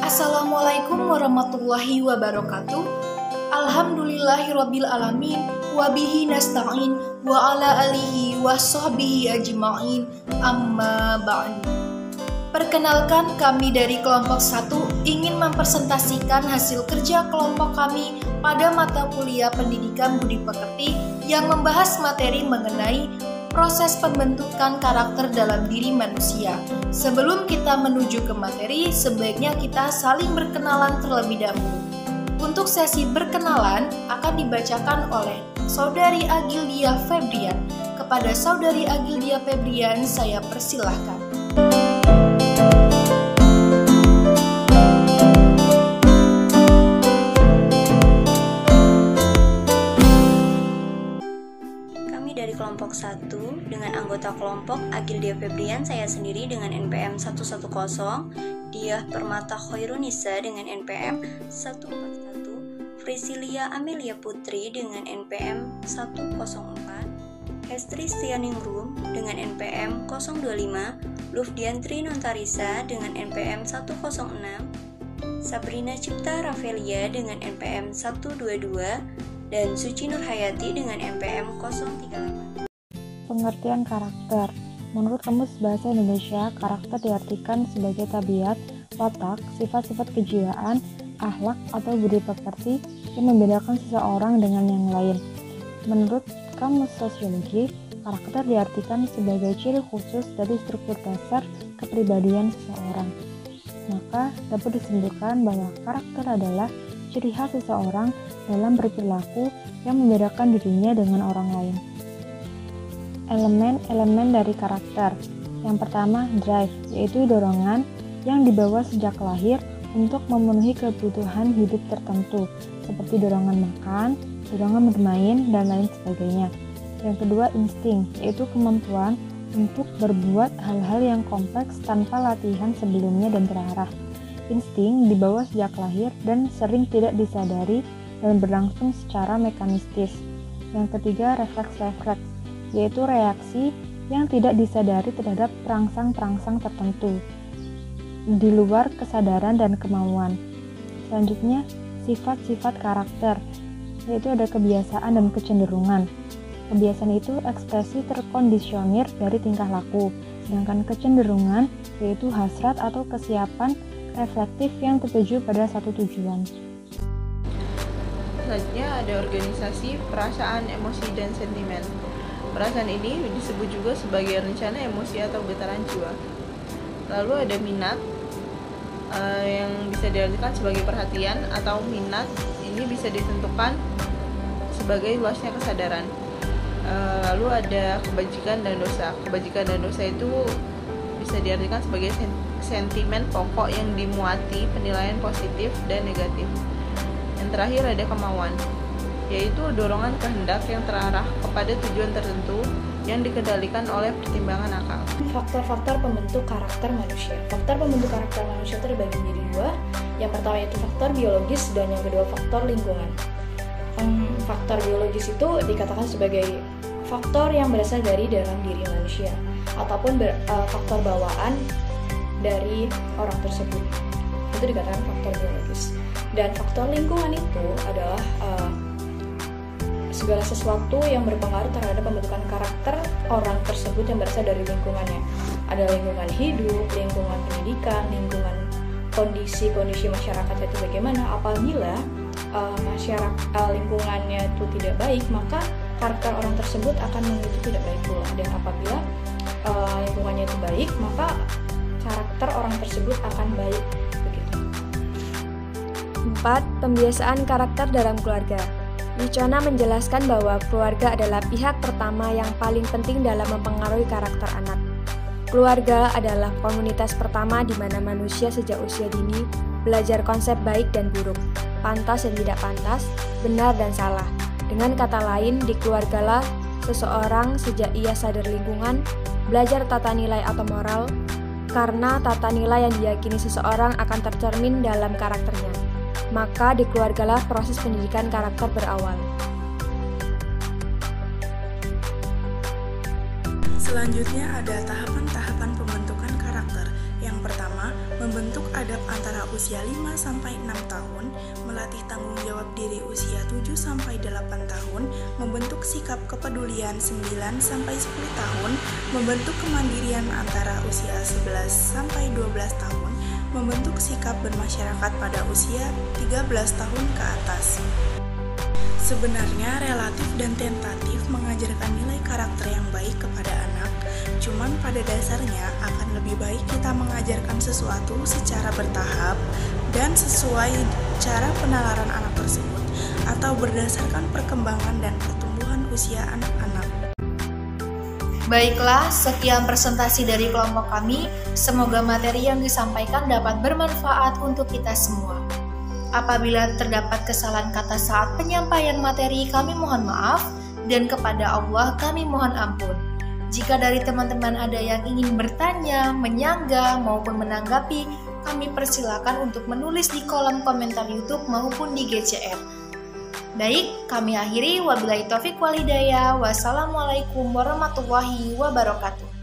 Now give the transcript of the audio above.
Assalamualaikum warahmatullahi wabarakatuh. Alhamdulillahirabbil alamin wa bihi nasta'in wa ala alihi wa sahbihi ajma'in amma ba'du. Perkenalkan, kami dari kelompok 1 ingin mempresentasikan hasil kerja kelompok kami pada mata kuliah Pendidikan Budi Pekerti yang membahas materi mengenai proses pembentukan karakter dalam diri manusia. Sebelum kita menuju ke materi, sebaiknya kita saling berkenalan terlebih dahulu. Untuk sesi berkenalan akan dibacakan oleh Saudari Agildia Febrian. Kepada Saudari Agildia Febrian, saya persilahkan. Dari kelompok 1 dengan anggota kelompok Agildia Febrian, saya sendiri dengan NPM 110, Diah Permata Khairunisa dengan NPM 141, Frisilia Amelia Putri dengan NPM 104, Hestri Stianingrum dengan NPM 025, Lufdiantri Nontarisa dengan NPM 106, Sabrina Cipta Rafelia dengan NPM 122, dan Suci Nurhayati dengan NPM 038. Pengertian karakter. Menurut Kamus Bahasa Indonesia, karakter diartikan sebagai tabiat, watak, sifat-sifat kejiwaan, akhlak atau budi pekerti yang membedakan seseorang dengan yang lain. Menurut Kamus Sosiologi, karakter diartikan sebagai ciri khusus dari struktur dasar kepribadian seseorang. Maka dapat disimpulkan bahwa karakter adalah ciri khas seseorang dalam berperilaku yang membedakan dirinya dengan orang lain. Elemen-elemen dari karakter. Yang pertama, drive, yaitu dorongan yang dibawa sejak lahir untuk memenuhi kebutuhan hidup tertentu, seperti dorongan makan, dorongan bermain, dan lain sebagainya. Yang kedua, insting, yaitu kemampuan untuk berbuat hal-hal yang kompleks tanpa latihan sebelumnya dan terarah. Insting dibawa sejak lahir dan sering tidak disadari dan berlangsung secara mekanistis. Yang ketiga, refleks-refleks, yaitu reaksi yang tidak disadari terhadap perangsang-perangsang tertentu di luar kesadaran dan kemauan. Selanjutnya, sifat-sifat karakter, yaitu ada kebiasaan dan kecenderungan. Kebiasaan itu ekspresi terkondisionir dari tingkah laku, sedangkan kecenderungan yaitu hasrat atau kesiapan reflektif yang tertuju pada satu tujuan. Selanjutnya ada organisasi, perasaan, emosi, dan sentimen. Perasaan ini disebut juga sebagai rencana emosi atau getaran jiwa. Lalu ada minat, yang bisa diartikan sebagai perhatian atau minat ini bisa ditentukan sebagai luasnya kesadaran. Lalu ada kebajikan dan dosa. Kebajikan dan dosa itu bisa diartikan sebagai sentimen pokok yang dimuati penilaian positif dan negatif. Yang terakhir ada kemauan, yaitu dorongan kehendak yang terarah kepada tujuan tertentu yang dikendalikan oleh pertimbangan akal. Faktor-faktor pembentuk karakter manusia. Faktor pembentuk karakter manusia terbagi menjadi dua. Yang pertama yaitu faktor biologis dan yang kedua faktor lingkungan. Faktor biologis itu dikatakan sebagai faktor yang berasal dari dalam diri manusia ataupun faktor bawaan dari orang tersebut. Itu dikatakan faktor biologis. Dan faktor lingkungan itu adalah segala sesuatu yang berpengaruh terhadap pembentukan karakter orang tersebut yang berasal dari lingkungannya. Ada lingkungan hidup, lingkungan pendidikan, lingkungan kondisi masyarakat itu bagaimana. Apabila lingkungannya itu tidak baik, maka karakter orang tersebut akan menjadi tidak baik pula. Dan apabila lingkungannya itu baik, maka karakter orang tersebut akan baik. Begitu. 4. Pembiasaan karakter dalam keluarga. Wicona menjelaskan bahwa keluarga adalah pihak pertama yang paling penting dalam mempengaruhi karakter anak. Keluarga adalah komunitas pertama di mana manusia sejak usia dini belajar konsep baik dan buruk, pantas dan tidak pantas, benar dan salah. Dengan kata lain, di keluargalah seseorang sejak ia sadar lingkungan, belajar tata nilai atau moral, karena tata nilai yang diyakini seseorang akan tercermin dalam karakternya. Maka di keluargalah proses pendidikan karakter berawal. Selanjutnya ada tahapan-tahapan pembentukan karakter. Yang pertama, membentuk adab antara usia 5-6 tahun, melatih tanggung jawab diri usia 7-8 tahun, membentuk sikap kepedulian 9-10 tahun, membentuk kemandirian antara usia 11-12 tahun, membentuk sikap bermasyarakat pada usia 13 tahun ke atas. Sebenarnya relatif dan tentatif mengajarkan nilai karakter yang baik kepada anak, cuman pada dasarnya akan lebih baik kita mengajarkan sesuatu secara bertahap dan sesuai cara penalaran anak tersebut atau berdasarkan perkembangan dan pertumbuhan usia anak-anak. Baiklah, sekian presentasi dari kelompok kami. Semoga materi yang disampaikan dapat bermanfaat untuk kita semua. Apabila terdapat kesalahan kata saat penyampaian materi, kami mohon maaf, dan kepada Allah kami mohon ampun. Jika dari teman-teman ada yang ingin bertanya, menyanggah, maupun menanggapi, kami persilakan untuk menulis di kolom komentar YouTube maupun di GCR. Baik, kami akhiri. Wabillahi taufiq wal hidayah. Wassalamualaikum warahmatullahi wabarakatuh.